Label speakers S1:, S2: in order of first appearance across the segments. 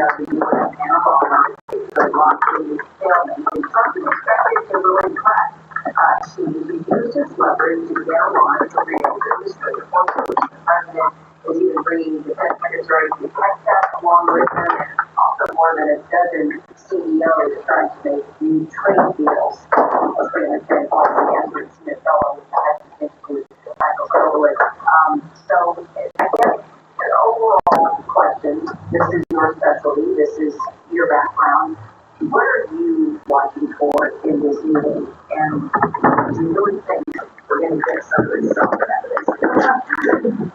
S1: She used his leverage to get along with the real administrative forces. The president is even bringing defense secretary to Texas along with him, and also more than a dozen CEOs trying to make new trade deals. Let's bring in trade policy expert Smith Fellow, which has to include Michael Kowalitz. So I guess the overall question, this is your specialty, this is your background. What are you watching for in this meeting? And do you really think we're going to get something solid out of this?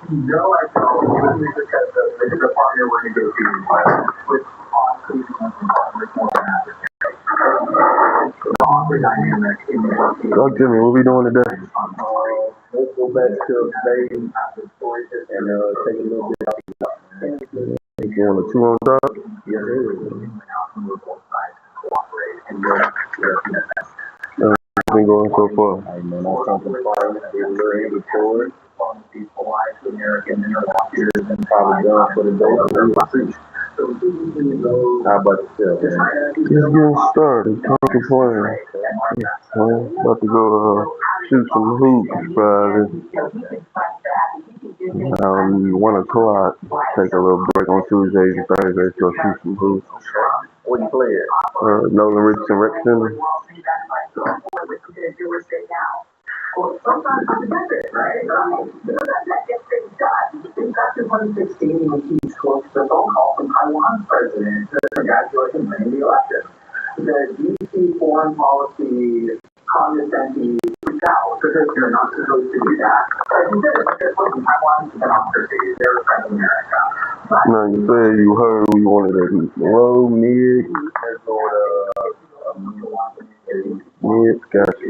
S2: No, I don't. Mainly because the partner we're negotiating with honestly much more than average. The offer dynamic in the working.
S3: So Jimmy, what we doing today?
S2: Let's go back to Bay and take a little bit out.
S3: You want a 2 on top?
S2: Yes, both sides cooperate and
S3: Been going so far.
S2: I know that's something fun. They're very inventory. Be polite to American interlocutors and probably done for the day. How about yourself?
S3: Just getting started. Can't complain. About to go shoot some hoops Friday. 1 o'clock. Take a little break on Tuesdays and Thursdays. Go shoot some hoops.
S2: What you play at?
S3: Nolan Richardson Rec Center.
S1: Sometimes it's better, right? That gets things done. Back in 2016, when he took the phone call from Taiwan's president to congratulate him winning the election. The DC foreign policy condescending reached out because you're not supposed to do that. But he did it because Taiwan is a democracy. They're a friend of America.
S3: Now you said you heard we wanted a low, mid, gotcha.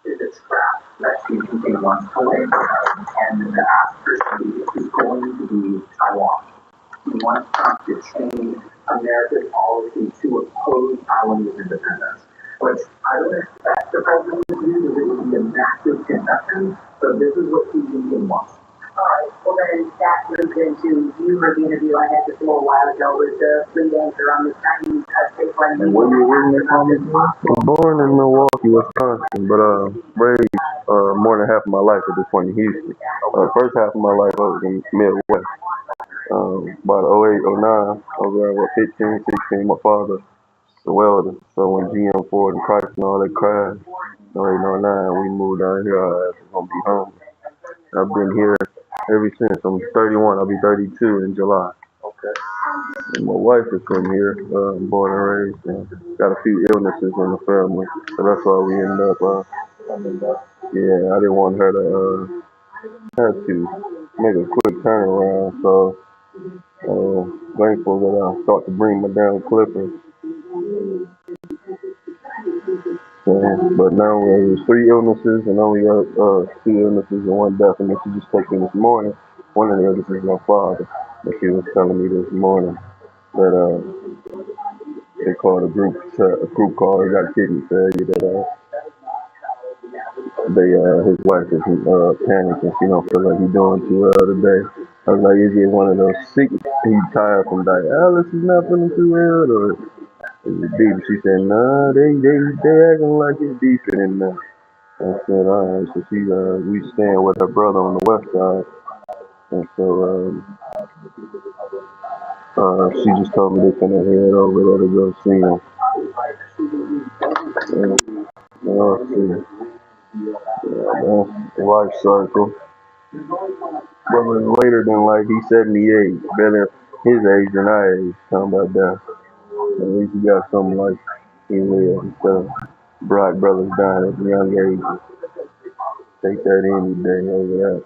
S1: It's crap that he wants to win and the aspiration is going to be Taiwan. He wants Trump to change America's policy to oppose Taiwanese independence, which I don't expect the president to do because it would be a massive concession. So this is what Xi Jinping wants. All right, well then that moves into you heard the interview I had just a little while ago with the lead anchor on the Chinese state line.
S2: And where you living in
S3: I'm born in Milwaukee, Wisconsin, but raised more than half of my life at this point in Houston. First half of my life I was in Midwest. About 08, 09, over at 15, 16, my father was a welder. So when GM Ford and Price and all that crashed, 08, 09, we moved down here. I was gonna be home. I've been here ever since. I'm 31. I'll be 32 in July.
S2: Okay.
S3: And my wife is from here, born and raised, and got a few illnesses in the family. So that's why we ended up, yeah, I didn't want her to have to make a quick turnaround. So thankful that I thought to bring my down Clippers. But now there's 3 illnesses, and only got 2 illnesses and 1 death. And she just texted me this morning. One of the illnesses is my father. And she was telling me this morning that they called a group call. He got kidney failure. That his wife is panicking. She don't feel like he's doing too well today. I was like, is he one of those sick? He's tired from dialysis, not feeling too well, or is it deep? She said, nah, they acting like it's deeper than that. I said, all right. So we staying with her brother on the west side, and so she just told me they're gonna head over there to go see him. Let's see. Yeah, life cycle. Brother later than like he's 78, better his age than our age. Talking about that. At least he got something like he will instead of black brothers dying at young age. Take that any day over that.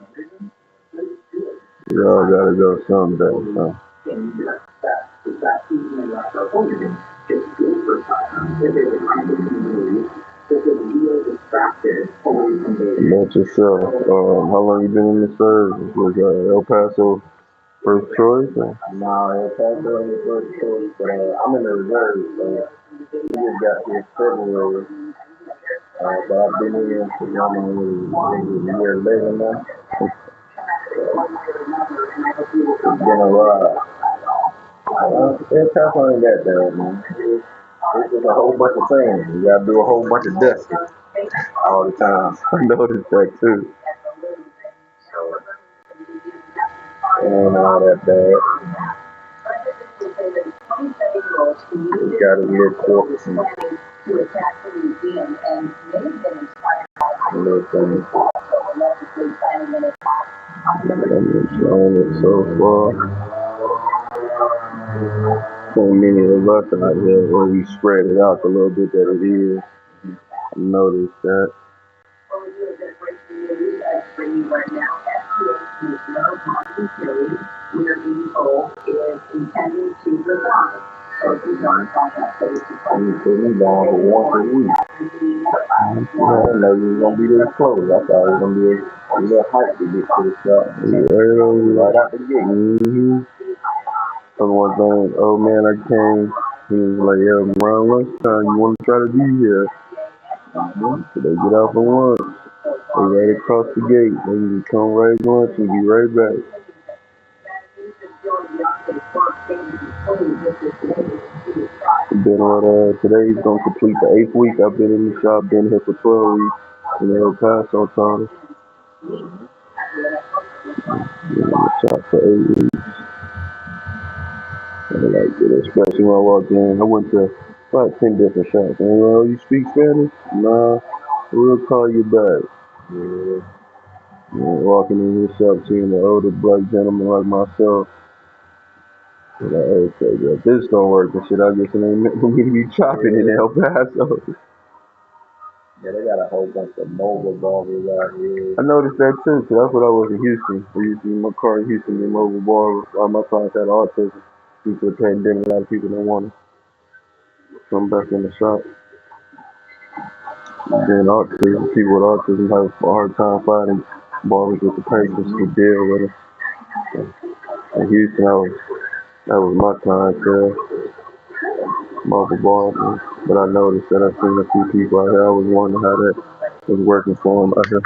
S3: We all gotta go someday, so. About yourself. How long you been in the service? Was El Paso first choice? Or?
S2: No, El Paso ain't the first choice, but I'm in the reserve, so we just got here February. But I've been here for year 11 now. It's been a ride.
S3: It's tough on that bad, man. It's just a whole bunch of things. You gotta do a whole bunch of dusting all the time. I noticed that too. And all that bad. You gotta look for some little things. I'm enjoying it so far. So many of us out here where we spread it out a little bit that it is. I noticed that. I'm putting them down for once a week. I didn't know you was gonna be this close. I thought it was gonna be a little hype to get to the shop. Right out the gate. Mm-hmm. So one thing, oh man, I came. He was like, yeah, around lunchtime, you want to try to be here? So they get off at lunch. They right across the gate. They can come right lunch and be right back. Been on today's gonna complete the 8th week. I've been in the shop, been here for 12 weeks. In El Paso County. Been in the shop for 8 weeks. I like it, especially when I walked in. I went to about 10 different shops. And oh, you speak Spanish? Nah, we'll call you back. Yeah. Walking in his shop, seeing an older black gentleman like myself. And like, okay, girl, if this don't work and shit, I guess it ain't meant for me to be chopping in El Paso.
S2: Yeah, they got a whole bunch of mobile barbers out here.
S3: I noticed that too, so that's what I was in Houston. I used to be in my car in Houston, in mobile barbers. All my clients had autism. Due to the pandemic, a lot of people don't want to come back in the shop. Then autism, people with autism have a hard time finding barbers with the patience to deal with it. In Houston, that was my clientele, mobile barbers. But I noticed that I've seen a few people out here. I was wondering how that was working for them out here.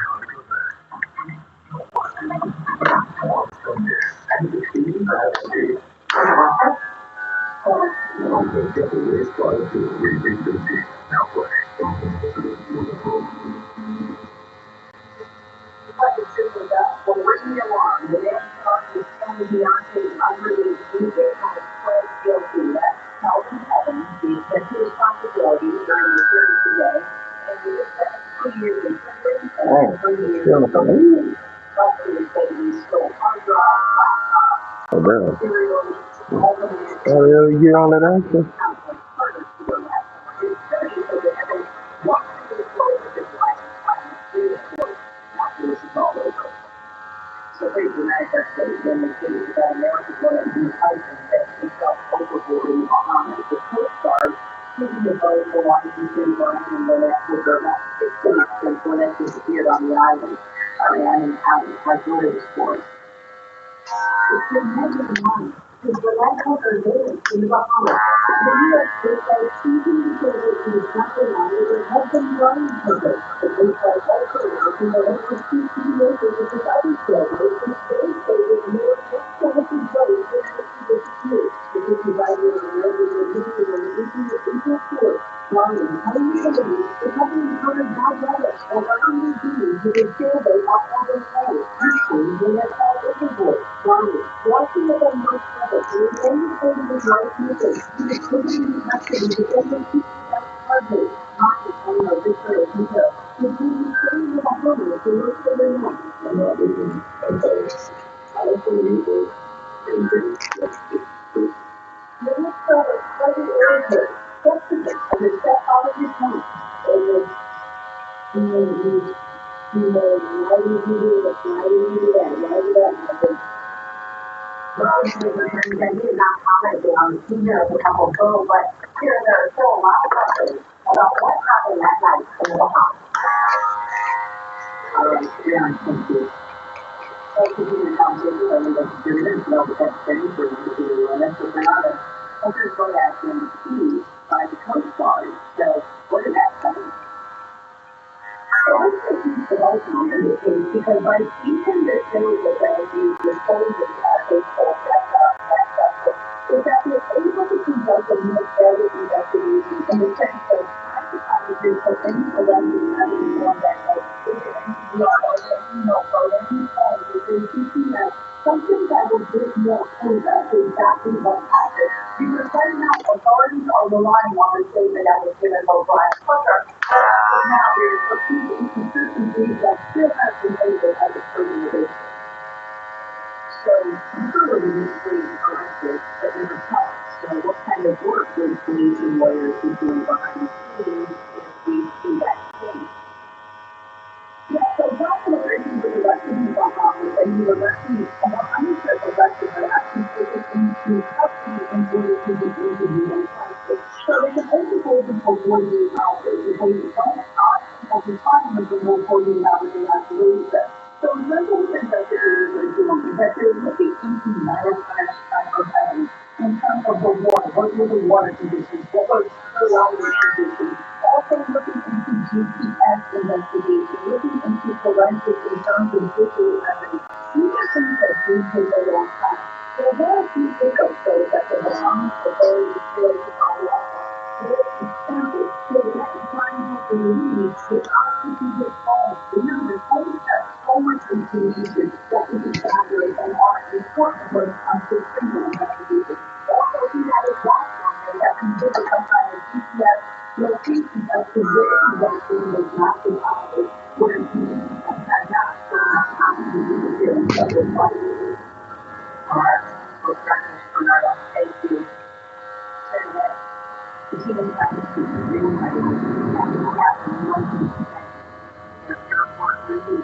S3: Oh, damn. Oh, yeah, you get all that answer?
S1: think that with this more food, that's exactly what happened. Because right now, authorities are relying on the statement that was given by Brian Tucker. But now there's a few inconsistencies that still have been able as a organization. So usually these things corrected, but never taught. So what kind of work would police and lawyers be doing behind the scenes if we see that change? Yeah, so Cowboy Richie was arrested in Bahamas and he was arrested on a hundred arrested but actually taken into custody in order to be interviewed and tested. So they can only hold him for 48 hours. If they don't ask or define him for more 48 hours, they have to release them. So remember what the investigators are doing is that they're looking into maritime evidence in terms of the water. What were the water conditions? What were the water conditions? Also looking into GPS investigation, looking into forensics in terms of visual evidence. These are things that do take a long time. So what are you think of those that the Bahamas authorities fail to follow up on? For example, the next time you believe the constituted phones. Remember, phones have so much information that can be gathered and are important when it comes to criminal investigation. Also, he had a watch on him that can give us some kind of GPS location as to where he was during those massive hours where he had not so much time to do the hearing of his life. Alright, so Dr. Bernardo, thank you. Today, the human practice is really my life. I have to know your work really.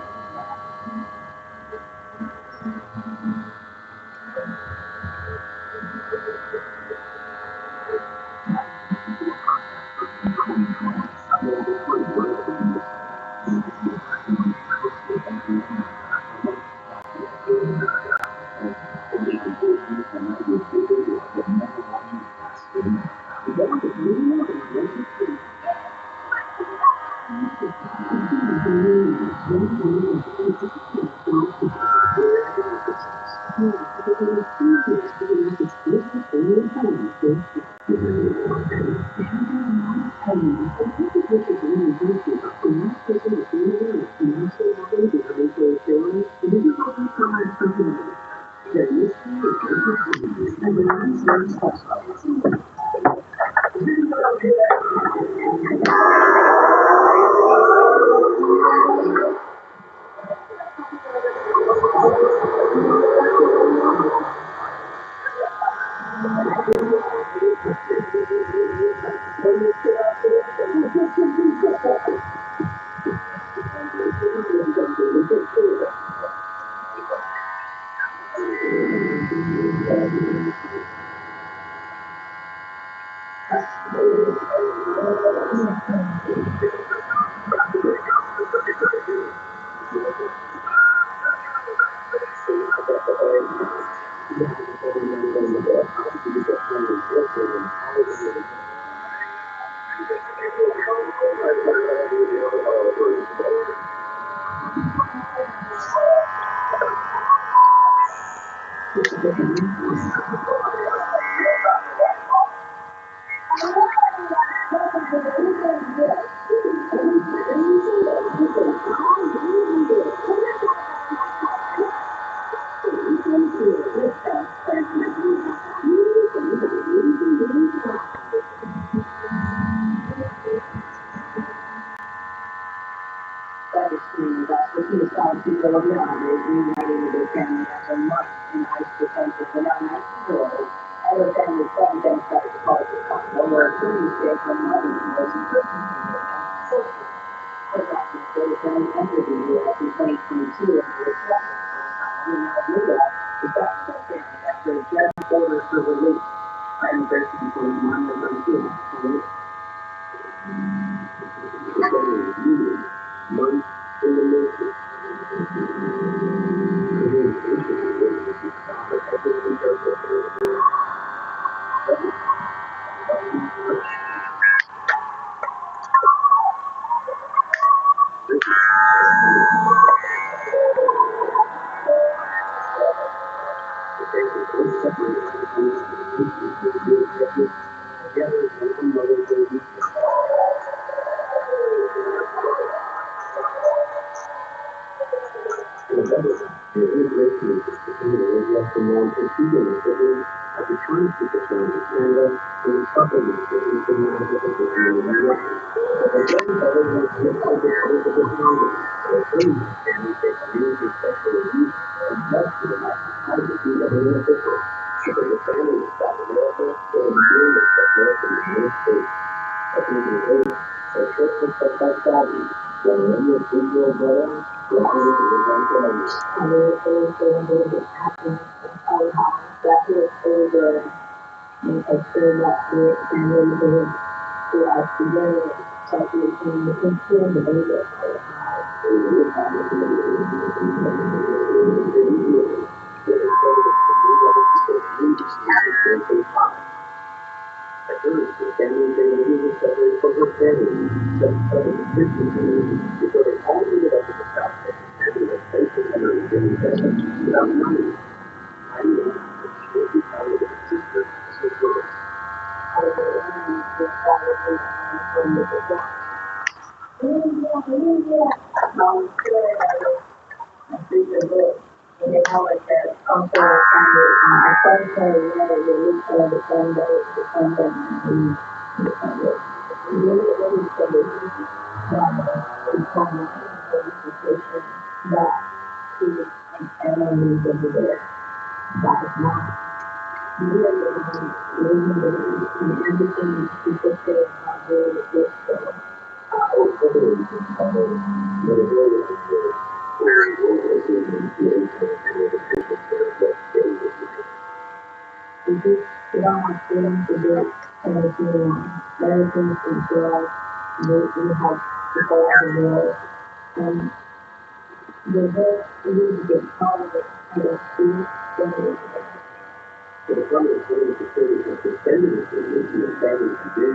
S1: That is true. That's what he was telling people of now. They reunited with their family after months in ICE detention. They're now 19-year-olds, and their family claimed Democratic Republican. They were attorneys there for money was in prison and torture. For example, they were then entered the U.S. in 2022 and they were arrested for the time. And now later, the back to their family after a judge ordered for release. Our immigration employees monitor them too. Months in the making.
S2: The immigration is particularly left alone for people with the after trying to keep the family in Canada and the supplements that is the man of the family in the US. But the government always wants to make all the choice of the family. So some families take community special abuse and help to the how to do the beneficial. Because the family is South America, they are doing the support in the United States. Ultimately, so treatment for psychology, when any of these will go on, will always be one for them. And they will be happy and tell how that is over and assume that it can really be to us together, so we can improve the baby. At first, the family family was separated from her family, such as the family, before they all ended up in the South and the places and the family without money. I knew that she would be found with her sister, sister. I was learning to follow from the book. And they know it that also I started to release the Sunday, really become that to families over there. That is not really and everything people say about really good stuff. We don't want freedom to do anything, everything to drugs. We have people everywhere. And the way we need to get part of it, and it's free, the Department of Homeland Security has suspended its release of families to do,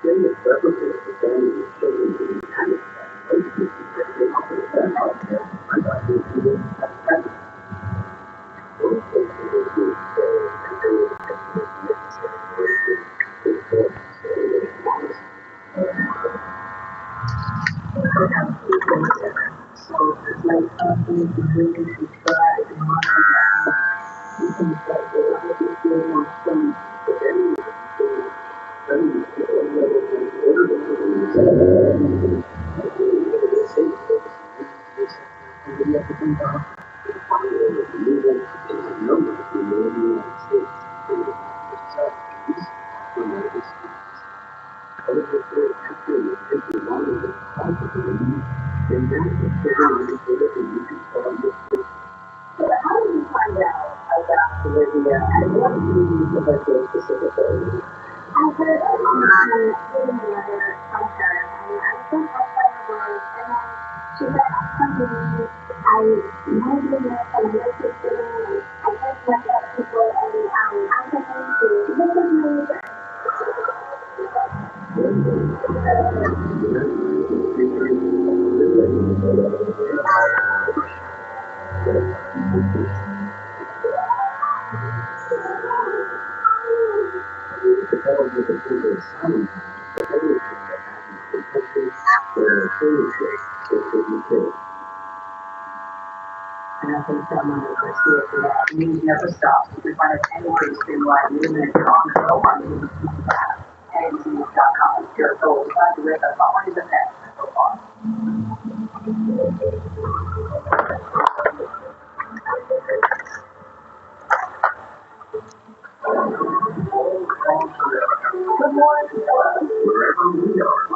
S2: saying it's replicate the families of children in the United States. They offer the best out there. I got to do this at present. Most places will do so, and they will have to make necessary arrangements to force the response. So it's like something to really subscribe and monitor. You can start to like it feel more fun. But then you have to think about the final removal in a number of the United States and the itself is from the States. But if it's there after you take the longer than possible, then that is the very thing that you can start with. So how did you find out about Olivia and what do you use the birthday specifically? I heard reading a letter from her, and I was so touched by her words, and then she said, something, I might be there for my sister, and I just met that people, and I'm going to this is amazing. And I think someone is here for that. News never stops. You can find us anywhere you stream live news and on the go on NBC.com. Your soul inside the rhythm. What is the best so far? Good morning, wherever we are.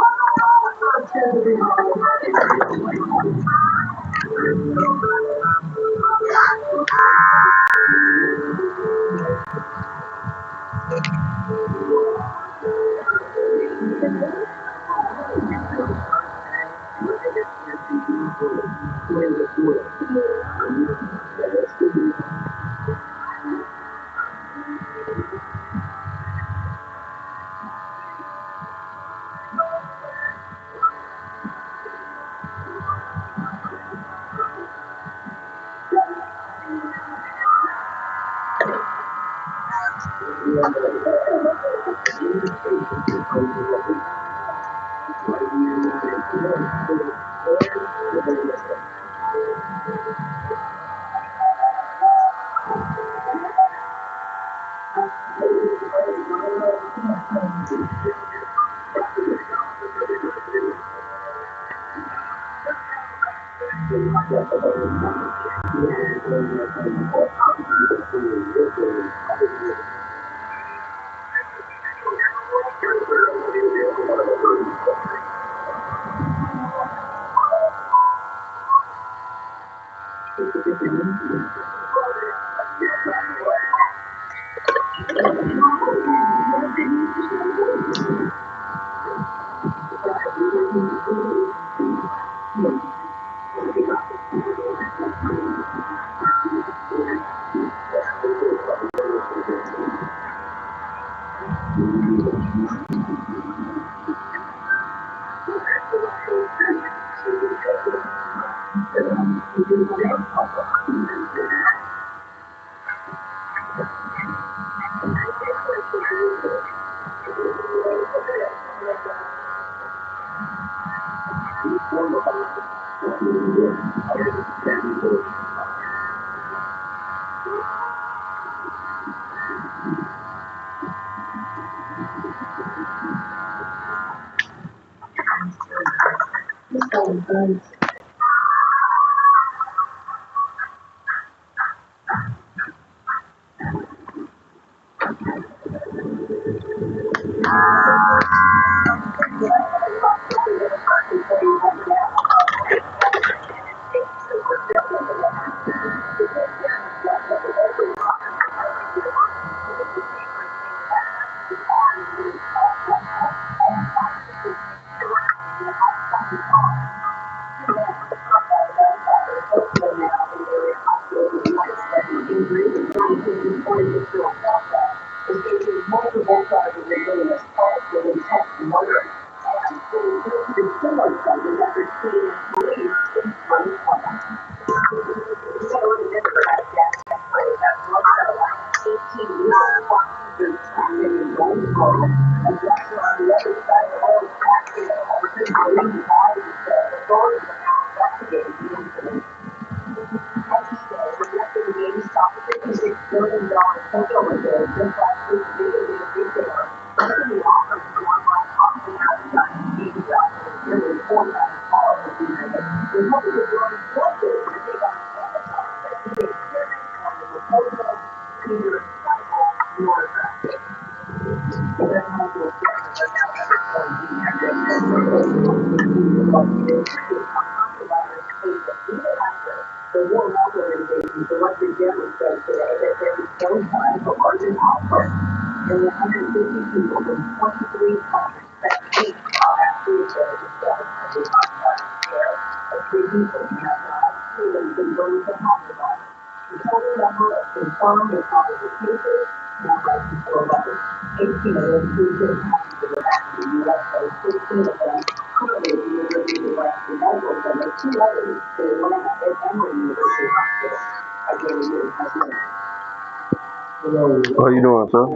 S3: How you doing, sir?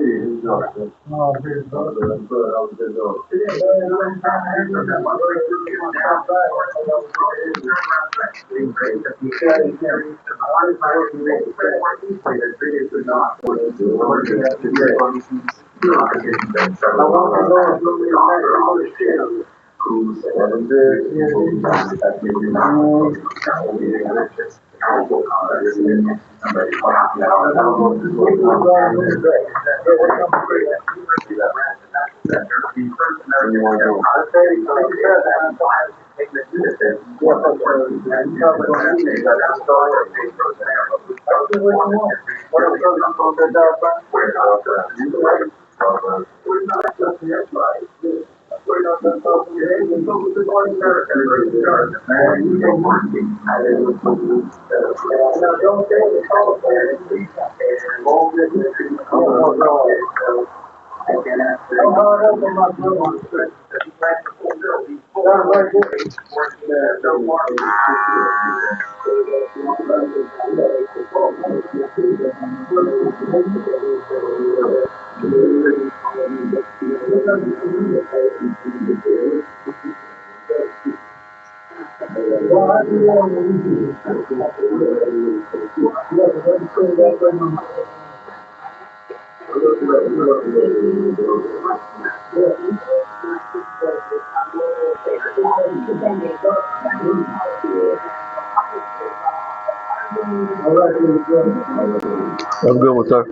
S3: That's good one, sir.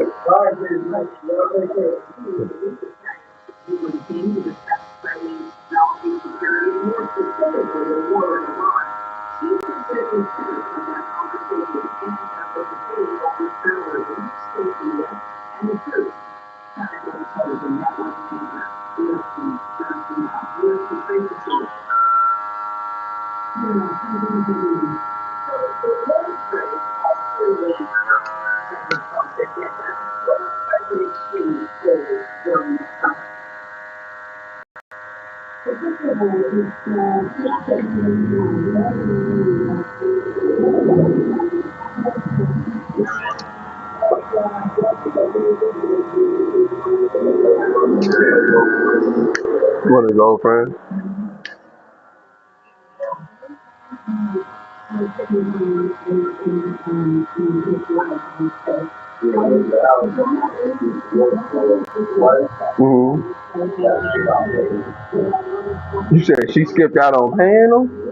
S3: One of his old friends. Mm-hmm. You said she skipped out on paying them?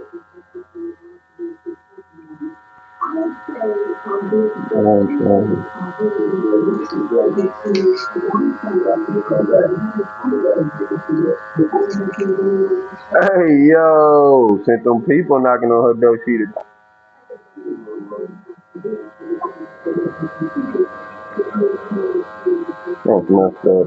S3: Hey, yo, since them people knocking on her door, that's messed up.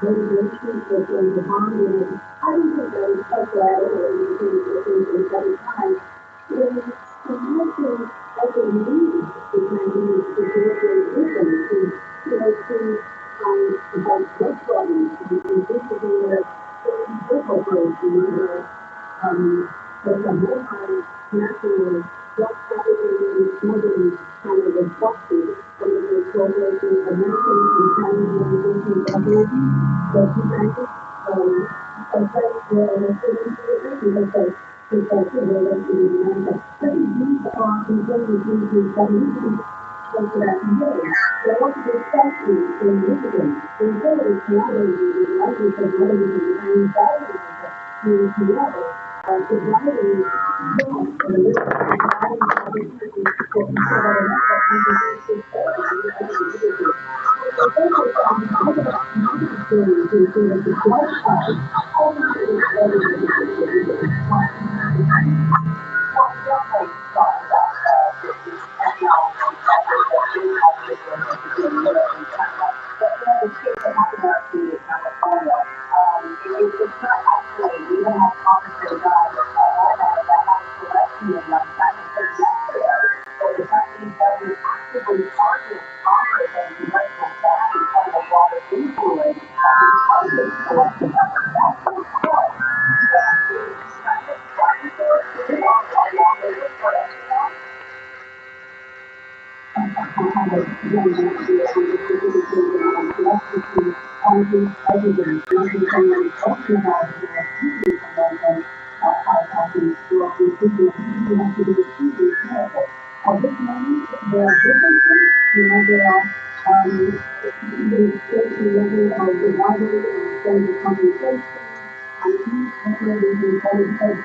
S1: motivation for things to bond and I don't think that is like that or anything that things every time. Then something like a need to kind of to cooperate with them to about drug problems and this is where drug operations there's a multinational drug trafficking and smuggling kind of responses from the cooperating American and Chinese organizations operating that united affect the because America. But these are important things that need to be taken that today. So what is especially in Michigan, in Florida, collaborating with likely to government and Chinese government to know providing jobs for the middle providing opportunities for people that are not that contribution so focus on how the experience is in the lifestyle, how do you well, definitely talk about the technology that we have in Canada. But the state that happened to us in California, it's not isolated. We even have conversations on that have a collection of young scientists yesterday that the Chinese government actively targets Congress and congressional staff because of water influence and the target collection of that's the point. At this moment, there are differences, there are the safety level of the water, the compensation, IT, operating, qualified,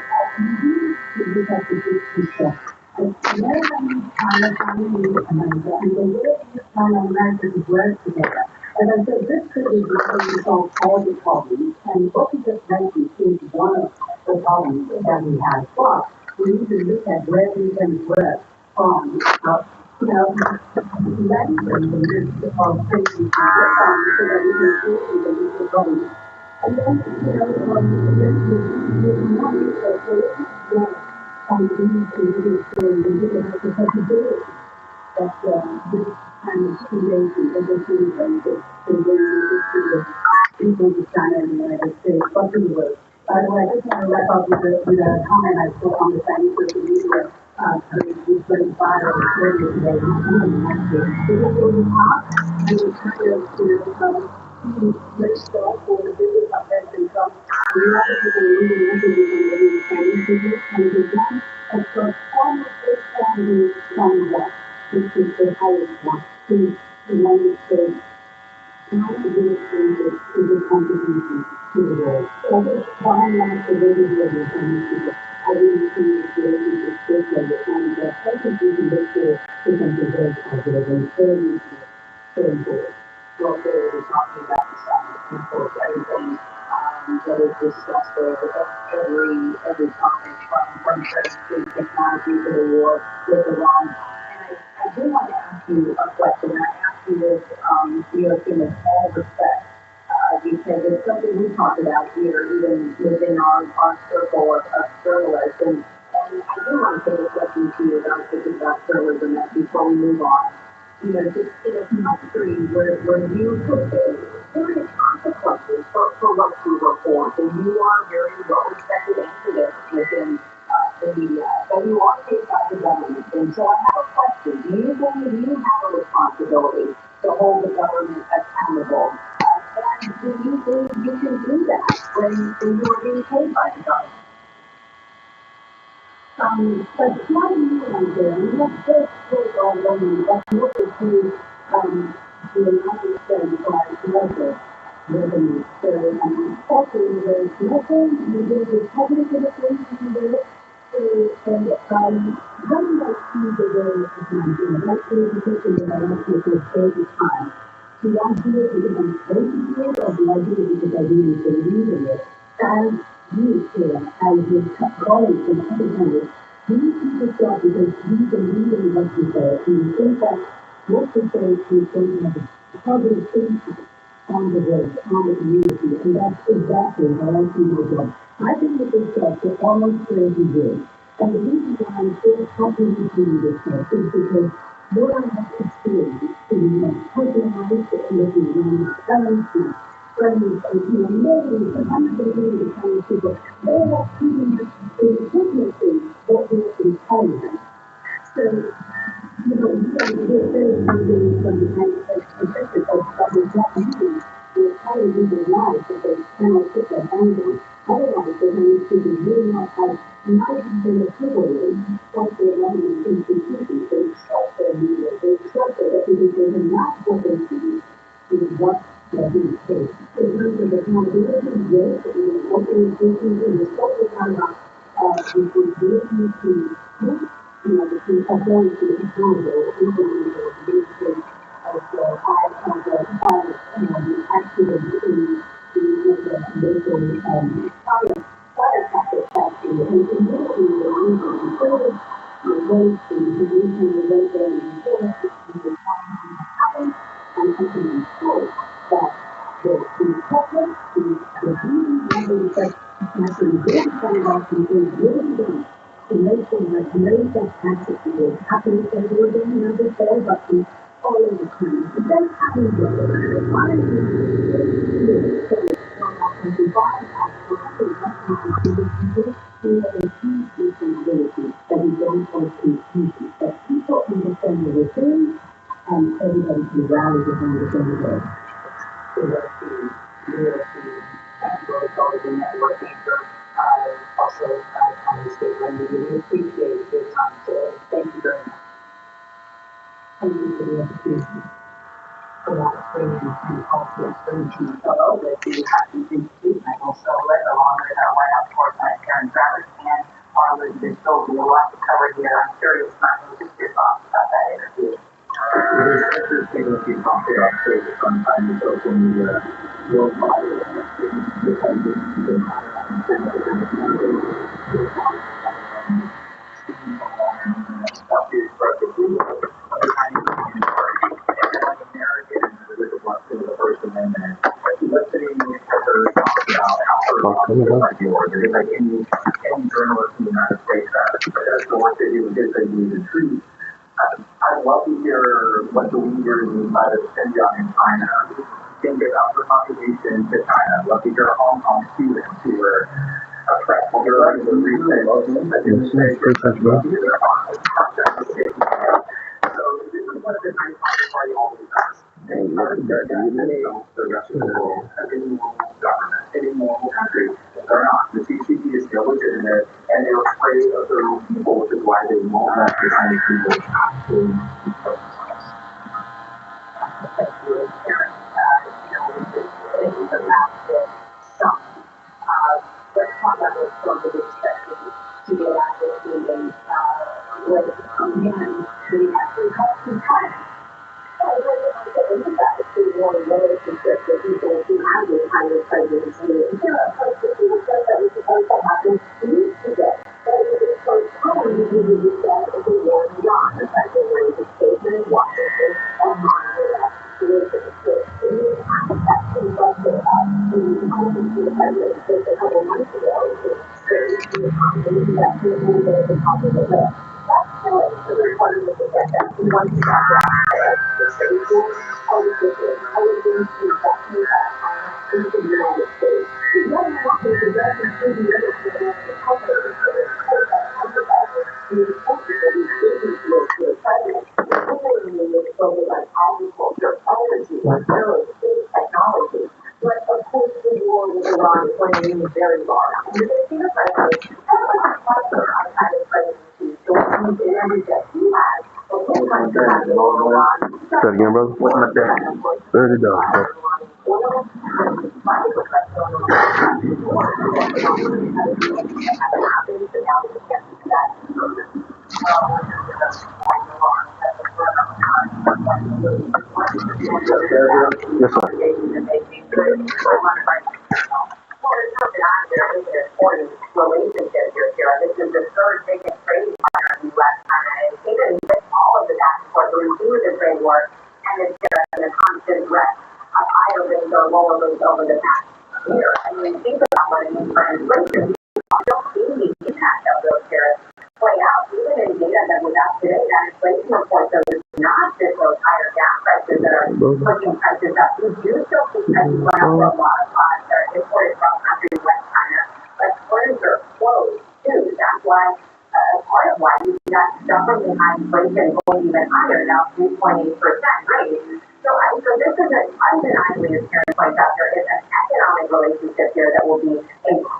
S1: to look at the big picture. Where are finally America and the way China and America to work together? As I said, this could be the way to solve all the problems, and what we just mentioned is one of the problems that we have. But we need to look at where we can work from. Medicine, the list of things we can work on so that we can see the little problems. And then, there's money for political on the individual the possibility that this kind of creation of the kingdom is going to people to China and the United States, but to the world. By the way, I just want to wrap up with a comment I saw on the Chinese social media page 25 or 30 today, because it was hot and it was kind of, very strong for the business of that and some a lot of people were really interested in the Chinese business and it began as the almost first family from what, which is the highest one, to the United States. Now the administration is a contribution to the world. So this bottom line for those of you who are Chinese people, I really see this relationship this way and I think we can look for something very positive and very useful going forward. Well, Barry was talking about the summit, and of course, everything that is discussed there, every topic from trade to technology to the war with Iran. And I do want to ask you a question. I ask you this, in all respect, because it's something we talk about here, even within our circle of journalists. And I do want to take a question to you about thinking about journalism before we move on. Just in a country where you could face serious consequences for what you report, and you are very well respected activist within the media, but you are paid by the government. And so I have a question. Do you believe you have a responsibility to hold the government accountable? And do you believe you can do that when you are being paid by the government? But not only like that, we have first told our government that in order to the United States by local revenue. So also the local, the Republican authorities there. So how do I see the role of Nigeria? That's the question that I ask myself every time. Do I do it because I'm supposed to do it, or do I do it because I really believe in it? As you here, as your colleagues and other candidates, do you keep this job because you believe in what you say, and you think that what you say is going to have a positive impact on kind of a common community, and that's exactly how I see my job. I've been with this job for almost 30 years, and the reason why I'm so happy to do this job is because what I have experienced in my personal life, looking around my parents, my friends, and many, sometimes they really the kind of people, they have proven in witnessing what we're intelligent. So, we're very moving from the kind of perspective of the not using the intelligence in life that they cannot put their hands on. Otherwise, they're going to be really not have 90% of people what they're running in institutions. They trust their media, they trust their reputation, and that's what they see is what they're being paid. In terms of accountability, yes, in organizations, in the social kind of responsibility to the ability to be accountable, even in the basis of the high of the activity in the local fire traffic factory, and immediately the reason we service the waste and the pollution and the rate and the forest and the happen, and I can ensure that the public, the beauty, and the effect actually really come off and is really done to make sure that no such accident will happen ever again, never fall, but we all of the time. It does happen though. I am really so from 25 after I think that's what we do people who have a huge responsibility that we don't want to confusion. That people understand what we're doing and everybody can rally behind the same goal. So that's the the networking group. Also, on the state level, we appreciate your time today. Thank you very much. Thank you for the opportunity. For that training and culture expansion fellow that we have to institute. I also let along with our White House correspondent Karen Travis and our Elizabeth Gold. We have a lot to cover here. I'm curious, Martin, just your thoughts about that interview.
S2: It is interesting what you talked about too. Sometimes the social media will follow stuff is perfectly American with the blessing of the First Amendment. Listening to her talk about how her like yours, it is like any journalist in the United States that's the work they do is they believe in truth. I'd love to hear what the leaders inside of Xinjiang in China think about the contribution to China. I'd love to hear Hong Kong students who were oppressed during the recent administration. So this is what the Green Party always does. They turn their the rest of the world as any normal government, any normal country. They're not. The CCP is still legitimate, and they're afraid of their own people, which is why they won't let the Chinese people actually protest.
S1: Thank you, Karen. It is a fact that some, let's talk about this from the perspective to get at this meeting with men who actually have some time. The war relationship with people who have this kind of presidency. There are folks that that was supposed to happen weeks ago. But it was postponed because of the death of the war beyond. The president raised a statement in Washington and monitored that situation. So it is actually what the incumbent to the president just a couple months ago is very confident that he will be at the top of the list. That's silly. So there's one of the things that he wants to talk about. The safety of the intelligence investment into the United States. He doesn't want to invest in the other companies that are part of that enterprise. The important that he's business with the president, particularly with focus on agriculture, energy, aerospace, technology. But of course, the war with Iran is going to be very large. And you're going to see the president, I kind of presidency, the one in every that he has.
S3: Say it again, brother.
S2: What's my day?
S3: $30. Yes, sir.
S1: Relationship here. This is the third biggest trading partner in the U.S. China. And even with all of the back and forth, we're doing the trade war and the tariffs and the constant threat. higher rates or lower rates over the past year. I mean, think about what it means for inflation. We don't see the impact of those tariffs play out. Even in data that was out today, that inflation report shows it's not just those higher gas prices that are pushing prices up. We do still see prices going up for a lot of products that are imported from countries like China, but borders are closed too. That's why part of why we've got stubbornly high inflation going even higher now, 3.8% rate. So this is undeniably, as Karen points out, there is an economic relationship here that will be incredible.